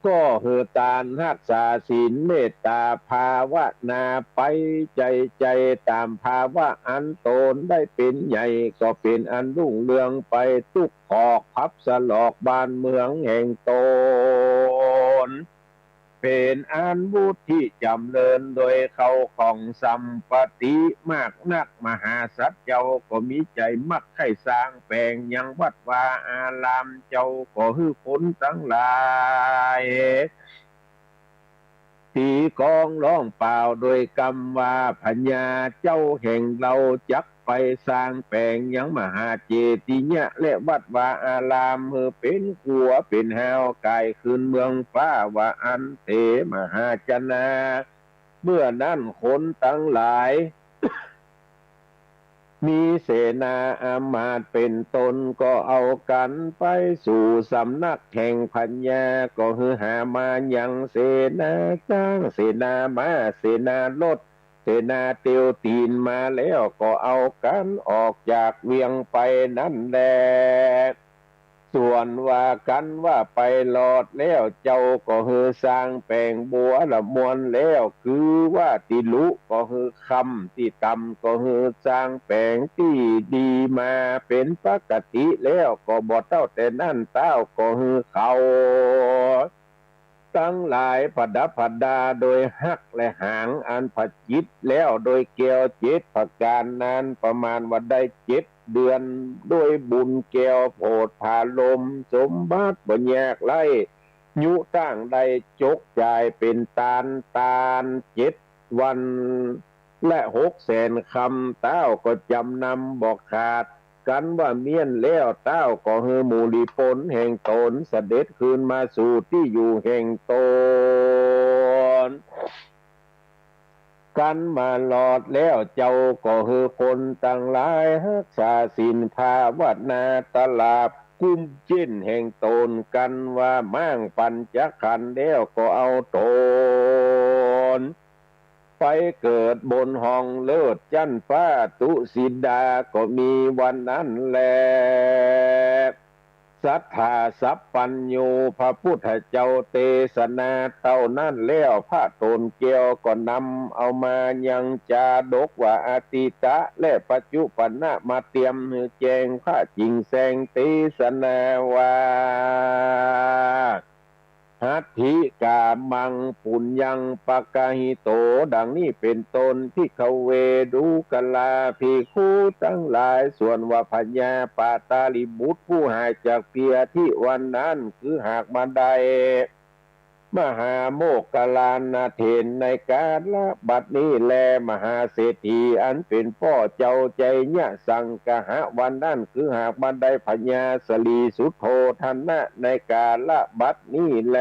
ก็เหือตานรักษาศีลเมตตาภาวนาไปใจตามภาวะอันตนได้เป็นใหญ่ก็เป็นอันรุ่งเรืองไปทุกขอกพับสลอกบ้านเมืองแห่งตนเป็นอันบุตรที่จำเริญโดยเขาของสัมปติมากนักมหาสัตว์เจ้าก็มีใจมักให้สร้างแปลงยังวัดวาอารามเจ้าก็ฮือคนทั้งหลายตีกองร้องเปล่าโดยกรรมว่าพญาเจ้าแห่งเราจักไปสร้างแปลงยังมหาเจติเนี่ยและวัดวาอารามเมื่อเป็นขัวเป็นหาวกายคืนเมืองฟ้าว่าอันเตมหาจนาเมื่อนั้นคนทั้งหลายมีเสนาอามาตย์เป็นตนก็เอากันไปสู่สำนักแห่งพญาก็ฮือหามายังเสนาจ้างเสนามาเสนารถเสนาเตียวตีนมาแล้วก็เอากันออกจากเวียงไปนั่นแหละส่วนว่ากันว่าไปหลอดแล้วเจ้าก็ฮือสร้างแปลงบัวละมวลแล้วคือว่าติลุก็ฮือคำที่ตำก็ฮือสร้างแปลงที่ดีมาเป็นปกติแล้วก็บ่เต้าแต่นั่นเต้าก็ฮือเขา ตั้งหลายผดับผดาโดยหักและหางอันผจิตแล้วโดยเกวเจ็ดประการนั้นประมาณว่าได้7 เดือนด้วยบุญแก้วโพดผาลมสมบัติบ่แยกไล่ยุตั้งใดจกจ่ายเป็นตาล7 วันและ600,000 คำเต้าก็จำนำบอกขาดกันว่าเมียนแล้วเต้าก็เฮมูลีปนแห่งตนเสด็จคืนมาสู่ที่อยู่แห่งตนกันมาหลอดแล้วเจ้าก็เฮคนตั้งหลายรักษาศีลภาวนาตลาบกุ้มจิ้นแห่งตนกันว่ามั่งปัญจขันธ์แล้วก็เอาตนไปเกิดบนห้องเลิศจันฟ้าตุสิดาก็มีวันนั้นแลศรัทธาสัพปัญโยพระพุทธเจ้าเทศนาเท่านั้นแล้วพระตนเกี่ยวก็นำเอามายังจาดกว่าอติตะและปัจจุปันนะมาเตรียมแจงพระจริงแสงเทศนาว่าหัตถิกามังปุญญังปะกาหิโตดังนี้เป็นตนที่เขาเวดูกลาภิกขุทั้งหลายส่วนว่าพญาปาตาลิบุตรผู้หายจากเพียที่วันนั้นคือหากมาได้มหาโมกขลานาเถนในกาลบัดนี้แลมหาเศรษฐีอันเป็นพ่อเจ้าใจเนี่ยสังกหะวันนั้นคือหากมาได้พญาสลีสุโธทนะในกาลบัดนี้แล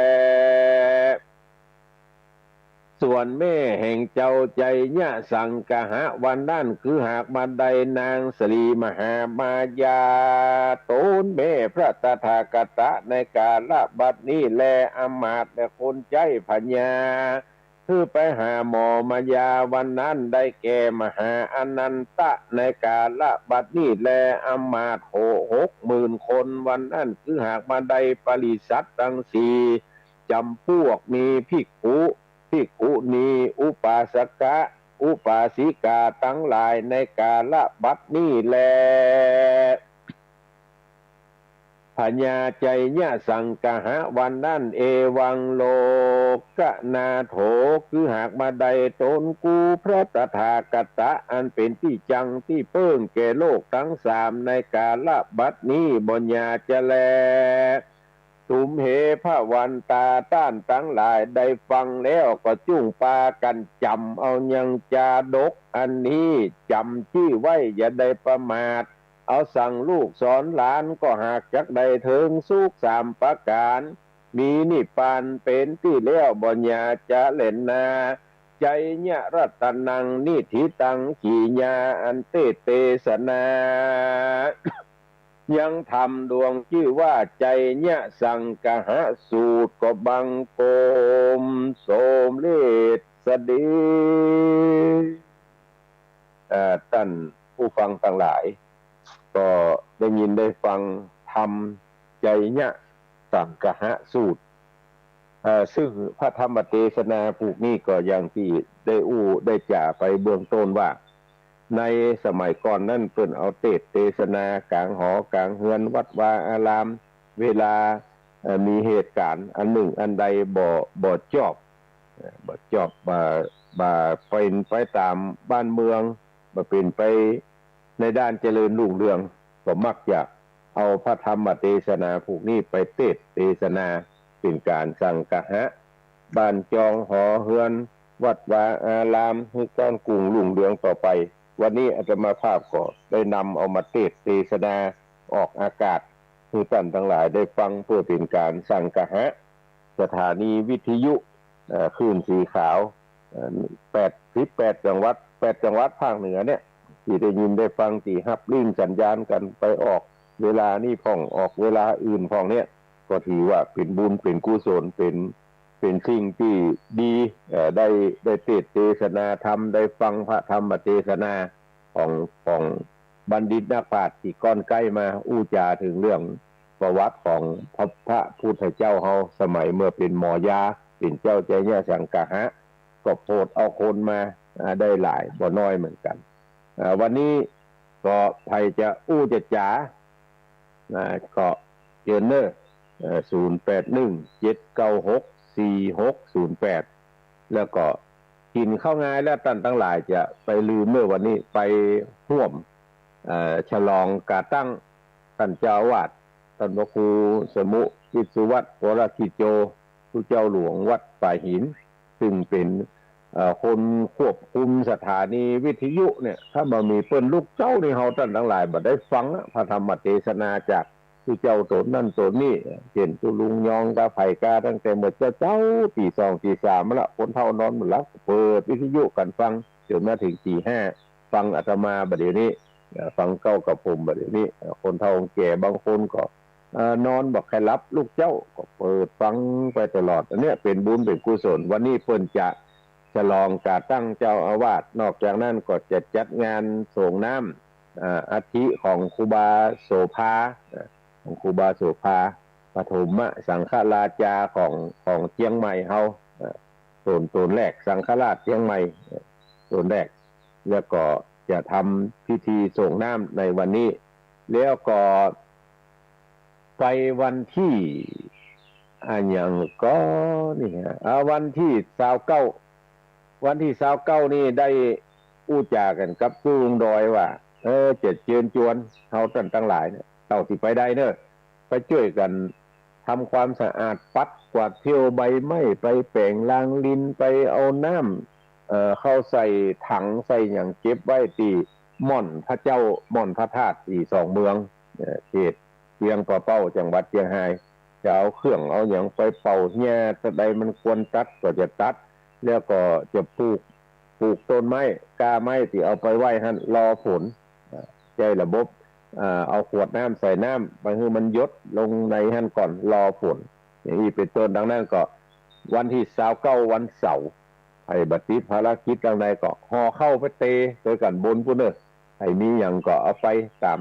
ส่วนแม่แห่งเจ้าใจเนี่ยสังกหะวันนั้นคือหากมาได้นางสลีมหามายาโตนแม่พระตถาคตในกาลบัดนี้แลอมาตย์และคนใจพญาคือไปหาหมอมายาวันนั้นได้แก่มหาอนันตะในกาลบัดนี้แลอมาตย์60,000 คนวันนั้นคือหากมาได้ปริษัททั้งสี่จำพวกมีภิกขุณีอุปาสกะอุปาสิกาทั้งหลายในกาลบัดนี้แลพญาใจเนี่ยสังกหะวันนั้นเอวังโลกนาโถคือหากมาได้ตนกูพระตถาคตอันเป็นที่จังที่เพิ่งแก่โลกทั้งสามในกาลบัดนี้บ่ญาจะแลตุมเหพระวันตาต้านทั้งหลายได้ฟังแล้วก็จุ้งปากันจำเอายังจาดกอันนี้จำชื่อไว้อย่าได้ประมาทเอาสั่งลูกสอนหลานก็หากจักได้ถึงสุข3 ประการมีนิพพานเป็นที่แล้วบ่ญาจะเล่นนาใจเนี่ยรัตนังนิธิตังขีญาอันเตสนายังทำดวงชื่อว่าใจเนี่ยสังกหะสูตรก็บังโกมโสมเลสดีท่านผู้ฟังทั้งหลายก็ได้ยินได้ฟังธรรมใจเนี่ยสังกหะสูตรซึ่งพระธรรมเทศนาผูกนี้ก็อย่างที่ได้จ่าไปเบื้องต้นว่าในสมัยก่อนนั่นเพิ่นเอาเทศนากลางหอกลางเฮือนวัดวาอารามเวลามีเหตุการณ์อันหนึ่งอันใดบ่จอบบ่เป็นไปตามบ้านเมืองบ่เป็นไปในด้านเจริญรุ่งเรืองก็มักจะเอาพระธรรมเทศนาพวกนี้ไปเทศนาเป็นการสังกหะบ้านจองหอเฮือนวัดวาอารามให้การกรุงรุ่งเรืองต่อไปวันนี้อาตมาภาพก็ได้นำเอามาเทศนาออกอากาศให้ท่านทั้งหลายได้ฟังเพื่อเป็นการสังกหะสถานีวิทยุคลื่นสีขาว88 จังหวัด8 จังหวัดภาคเหนือเนี่ยที่ได้ยินได้ฟังที่ฮับลิงสัญญาณกันไปออกเวลานี้พ่องออกเวลาอื่นพ่องเนี่ยก็ถือว่าเป็นบุญเป็นกุศลเป็นสิ่งที่ดีได้เทศนาธรรมได้ฟังพระธรรมเทศนาของบัณฑิตนักปราชญ์ที่ก้อนใกล้มาอู้จาถึงเรื่องประวัติของพระพุทธเจ้าเฮาสมัยเมื่อเป็นหมอยาเป็นเจ้าใจเนี่ยสังกหะก็โพดเอาคนมาได้หลายบ่น้อยเหมือนกันวันนี้ก็ใครจะอู้จะจ๋าก็เจอเนอร์081796 4608แล้วก็กินข้าวงายแล้วท่านทั้งหลายจะไปลืมเมื่อวันนี้ไปร่วมฉลองกาตั้งท่านเจ้าอาวาสท่านพระครูสมุจิตสุวัตวรกิจโจผู้เจ้าหลวงวัดป่าหินซึ่งเป็นคนควบคุมสถานีวิทยุเนี่ยถ้ามามีเปิ้นลูกเจ้านี่เฮาท่านทั้งหลายบ่ได้ฟังพระธรรมเทศนาจากผู้เจ้าตนนั่นตนนี่เช่นตุลุงยองกาไผ่กาตั้งแต่เมื่อเจ้าตีสองตีสามละคนเท่านอนหมดแล้วเปิดวิทยุกันฟังจนมาถึงตีห้าฟังอาตมาบัดเดี๋ยวนี้ฟังเก้ากับผมบัดเดี๋ยวนี้คนเฒ่าแก่บางคนก็นอนบอกใครรับลูกเจ้าก็เปิดฟังไปตลอดอันเนี้ยเป็นบุญเป็นกุศลวันนี้เพิ่นจะฉลองการตั้งเจ้าอาวาสนอกจากนั้นก็จะจัดงานส่งน้ำอาทิของครูบาโสภาของครูบาโสภาปฐมสังฆราชาของเชียงใหม่เฮาตนแรกสังฆราชเชียงใหม่ตนแรกแล้วก็จะทำพิธีส่งน้ำในวันนี้แล้วก็ไปวันที่อย่างก็นี่ฮะวันที่29วันที่29นี่ได้อู้จากันกับลุงดอยว่าจะเชิญชวนเฮาท่านทั้งหลายเนี่ยเท่าที่ไปได้เนอะไปช่วยกันทำความสะอาดปัดกวาดเที่ยวใบไม้ไปแปลงล้างลิ้นไปเอาน้ำเข้าใส่ถังใส่อย่างเก็บไว้ที่ม่อนพระเจ้าม่อนพระธาตุที่สองเมืองเขตเชียงปะเป้าจังหวัดเชียงรายจะเอาเครื่องเอาอย่างไปเป่าเนี่ยถ้าใดมันควรตัดก็จะตัดแล้วก็จะปลูกต้นไม้กาไม้ที่เอาไปไว้หั่นรอฝนใจระบบเอาขวดน้ำใส่น้ำไปให้มันยดลงในหั่นก่อนรอฝนอย่างนี้เป็นต้นดังนั้นก็วันที่29วันเสาร์ให้บัดนี้ภารกิจดังใดก็ห่อเข้าไปเตะโดยกันบนพุ่นเด้อให้มีอย่างก็เอาไปตา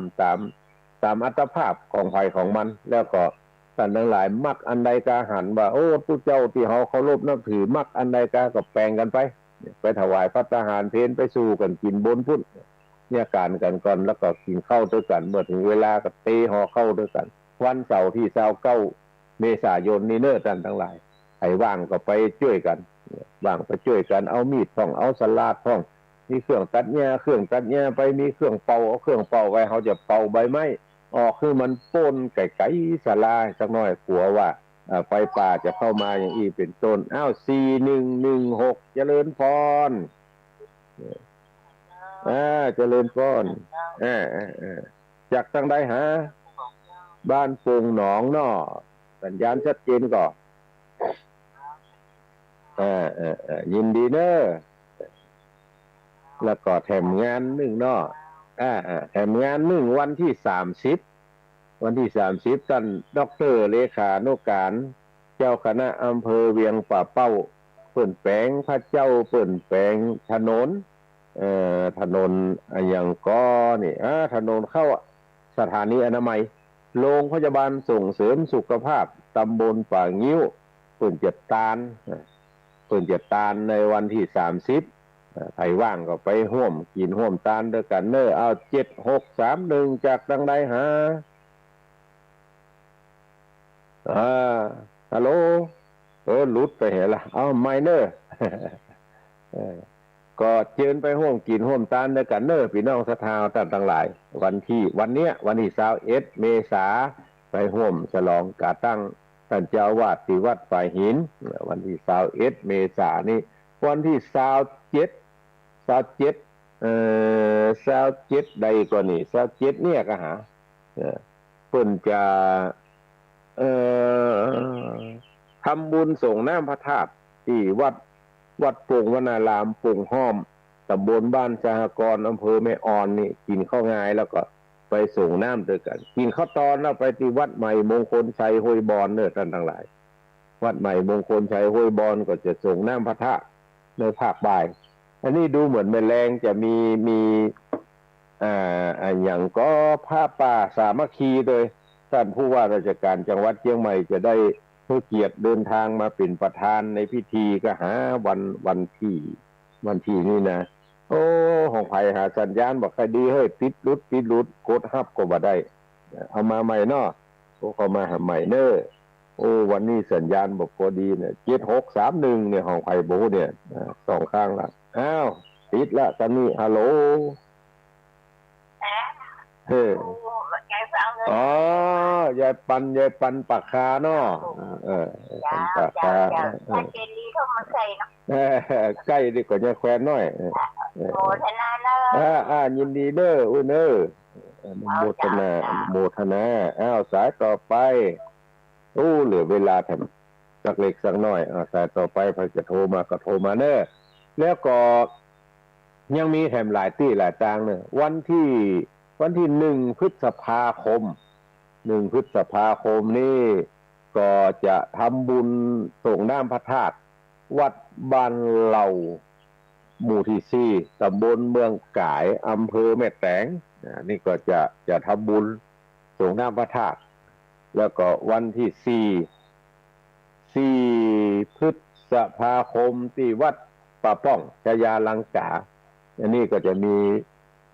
มอัตภาพของภัยของมันแล้วก็ท่านทั้งหลายมักอันใดกาหันว่าโอ้ผู้เจ้าที่เขาเคารพนับถือมักอันใดกาก็แปลงกันไปถวายพระทหารเพลไปสู่กันกินบนพุ่นเนี่ยการกันก่อนแล้วก็กินข้าวด้วยกันเมื่อถึงเวลาก็เตะห่อเข้าด้วยกันวันเสาร์ที่29เมษายนนี้เน้อท่านทั้งหลายให้ว่างก็ไปช่วยกันว่างไปช่วยกันเอามีดท่องเอาสลาดท่องมีเครื่องตัดหญ้าไปมีเครื่องเป่าเอาเครื่องเป่าไว้เขาจะเป่าใบไม้ออกคือมันป่นไก่สลาสักหน่อยกลัวว่าไฟป่าจะเข้ามาอย่างอีเป็นต้น4116เจริญพรเจริญพรจากทางใดหาบ้านปงหนองนอสัญญาณชัดเจนก่อนยินดีเนอะแล้วก็แถมงานหนึ่งเนาะแถมงานหนึ่งวันที่30ท่านดร.เลขานุการเจ้าคณะอำเภอเวียงป่าเป้าเปิ่นแปลงพระเจ้าเปิ่นแปลงถนนอย่างก็นี่ถนนเข้าสถานีอนามัยโรงพยาบาลส่งเสริมสุขภาพตำบลป่างิ้วเปิ่นจัดตานในวันที่30ใครว่างก็ไปร่วมกินร่วมตานด้วยกันเนอเอา7631จากทางใดหาฮัลโหลหลุดไปเหรอล่ะเอาไมเนอร์ก็เชิญไปร่วมกินร่วมตานด้วยกันเนอพี่น้องศรัทธาท่านทั้งหลายวันที่21เมษายนไปร่วมฉลองกาตั้งท่านเจ้าอาวาสที่วัดฝ่ายหินวันที่21เมษายนนี้วันที่27ใดก็นี่27เนี่ยก็หาเพิ่นจะทำบุญส่งน้ำพระธาตุที่วัดปงวนารามปงห้อมตำบลบ้านสหกรณ์อำเภอแม่ออนนี่กินข้าวงายแล้วก็ไปส่งน้ำด้วยกันกินข้าวตอนแล้วไปที่วัดใหม่มงคลชัยห้วยบอนเนอะท่านทั้งหลายวัดใหม่มงคลชัยห้วยบอนก็จะส่งน้ำพระธาตุในภาคบ่ายอันนี้ดูเหมือนแม่แรงจะมีอย่างก็ผ้าป่าสามัคคีโดยท่านผู้ว่าราชการจังหวัดเชียงใหม่จะได้ให้เกียรติเดินทางมาเป็นประธานในพิธีก็หาวันที่นี่นะโอ้ของไผ่หาสัญญาณบอกใครดีเฮ้ยติดรุดกดฮับก็บ่ได้เอามาใหม่เนาะเขามาหาใหม่เนอโอ โอ้วันนี้สัญญาณบอกพอดีเนี่ย7631เนี่ยของไผ่โบเนี่ยสองข้างละอ้าวติดละตอนนี้ฮัลโหลเฮ้อ๋อยายปันปากคาเนาะปันปากคาใกล้ดีกว่ายายแควนน้อยโมทนาเนอะยินดีเด้ออุ้ยเนอโมทนาอ้าวสายต่อไปเหลือเวลาทำสักเล็กสักน้อยสายต่อไปพอจะโทรมาก็โทรมาเนอะแล้วก็ยังมีแถมหลายที่หลายต่างเนอะวันที่1 พฤษภาคมนี่ก็จะทำบุญส่งน้ำพระธาตุวัดบ้านเหล่าหมู่ที่4ตำบลเมืองกายอำเภอแม่แตงนี่ก็จะทำบุญส่งน้ำพระธาตุแล้วก็วันที่4 พฤษภาคมที่วัดป่าป้องชยาลังกาอันนี้ก็จะมี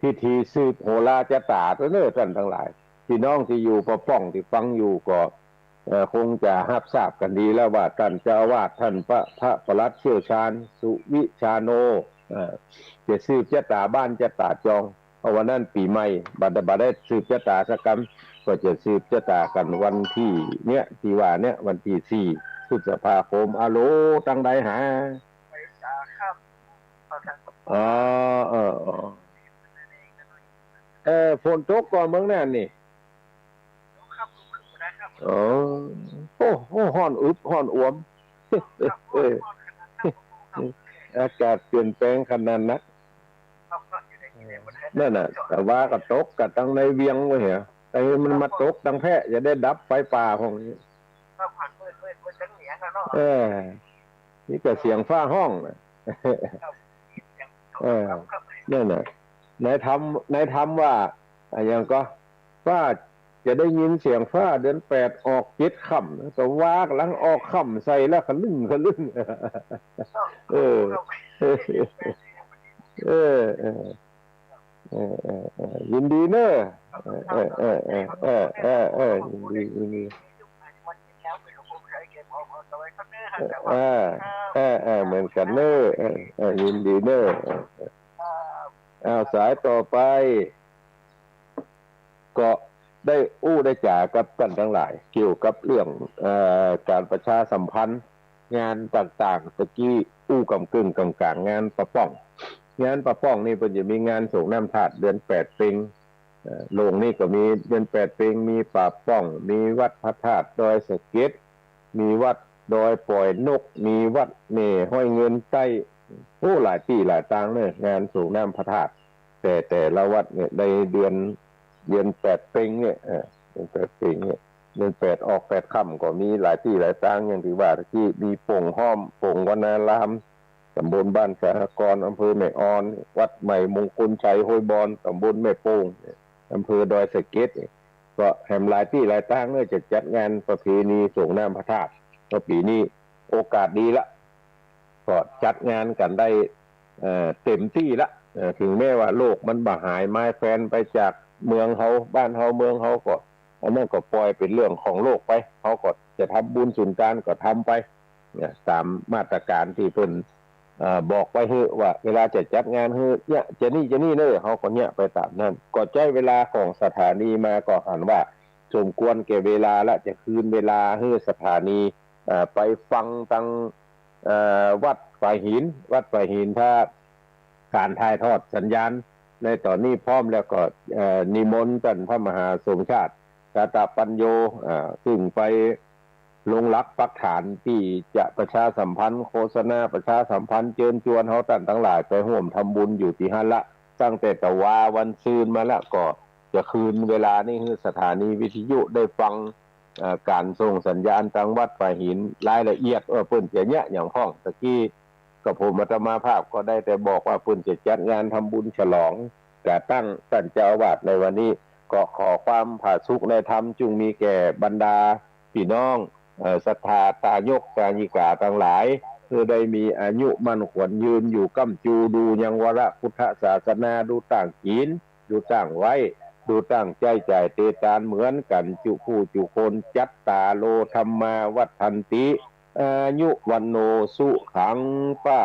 พิธีสืบโหราจตาตัวเนื้อท่านทั้งหลายพี่น้องที่อยู่ป่าป้องที่ฟังอยู่ก็คงจะรับทราบกันดีแล้วว่าท่านเจ้าอาวาสท่านพระปลัดเชี่ยวชาญสุวิชาโนจะสืบชะตาบ้านชะตาจองเพราะวันนั้นปีใหม่บัดได้สืบชะตาสักกรรมก็จะสืบชะตากันวันที่เนี้ยที่ว่าเนี้ยวันที่4 พฤษภาคมอะโหลตั้งใดหาฝนตกก่อนเมืองนั่นนี่โอ้ฮ้อนอึบฮ้อนอวมอากาศเปลี่ยนแปลงขนาดนั้นนั่นน่ะแต่ว่าก็ตกกับตั้งในเวียงไว้เหรอแต่มันมาตกตั้งแพะจะได้ดับไฟป่าพวกนี้นี่ก็เสียงฟ้าห้องนั่นน่ะนายทำว่าอย่างก็ว่าจะได้ยินเสียงฟ้าเดือน8ออก7ค่ำแต่ว่ากำลังออกค่ำใส่แล้วขลึ่งยินดีเนอะยินดีเหมือนกันเนอะยินดีเนอะสายต่อไปก็ได้ได้จ่ากับกันทั้งหลายเกี่ยวกับเรื่องการประชาสัมพันธ์งานต่างๆตะกี้กำกึ่งกลางๆงานประป้องนี่เพิ่นจะมีงานส่งน้ำธาตุเดือน8เป็งโรงนี่ก็มีเดือน8เป็งมีป่าป้องมีวัดพระธาตุดอยสะเก็ดมีวัดดอยปล่อยนกมีวัดเน่ห้อยเงินใต้หลายที่หลายต่างเลยงานส่งน้ำพระธาตุแต่ละวัดเนี่ยในเดือน8เป็งเนี่ยเดือน8เป็งเนี่ยเดือน8ออก8ค่ำก็มีหลายที่หลายต่างอย่างที่ว่าที่มีโป่งห้อมโป่งวนารามตำบลบ้านสหกรณ์อำเภอแม่ออนวัดใหม่มงคลชัยห้วยบอนตำบลแม่โป่งอำเภอดอยสะเก็ดก็แห่งหลายที่หลายต่างเนี่ยจะจัดงานประเพณีส่งน้ำพระธาตุก็ปีนี้โอกาสดีละก็จัดงานกันได้เต็มที่ละถึงแม้ว่าโลกมันบ่หายไม้แฟนไปจากเมืองเขาบ้านเขาเมืองเขาก็อันนั้นก็ปล่อยเป็นเรื่องของโลกไปเขาก็จะทำบุญสุนทานก็ทำไปเนี่ยตามมาตรการที่เพิ่นบอกไปเถอะว่าเวลาจะจัดงานเถอะเนี่ยจะนี่เนอะเขาก็เนี่ยไปตามนั้นก็ใช้เวลาของสถานีมาก็หันว่าสมควรแก่เวลาละจะคืนเวลาให้สถานีไปฟังตังวัดฝ่ายหินถ้าการถ่ายทอดสัญญาณในตอนนี้พร้อมแล้วก็นิมนต์ท่านพระมหาสมชาติกาตปัญโยซึ่งไปลงหลักปักฐานที่จะประชาสัมพันธ์โฆษณาประชาสัมพันธ์เชิญชวนเฮาท่านทั้งหลายไปร่วมทำบุญอยู่ที่หั่นละตั้งแต่ตะวาวันซืนมาแล้วก็จะคืนเวลานี้ให้สถานีวิทยุได้ฟังการส่งสัญญาณทางวัดฝ่ายหินรายละเอียดเพิ่นจะเนี่ยอย่างห้องตะกี้กับผมอาตมาภาพก็ได้แต่บอกว่าเพิ่นจะจัดงานทำบุญฉลองกะตั้งท่านเจ้าอาวาสในวันนี้ก็ขอความผาสุกในธรรมจงมีแก่บรรดาพี่น้องศรัทธาตายกตาญิกาทั้งหลายเพื่อได้มีอายุมั่นขวัญยืนอยู่ก้ำจูดูยังวรพุทธศาสนาดูต่างจีนดูต่างไว้ ดูตั้งใจจ่ายเตตานเหมือนกันจุผู้จุคนจัตตาโลธรรมาวัฏันติอายุวันโนสุขังปะ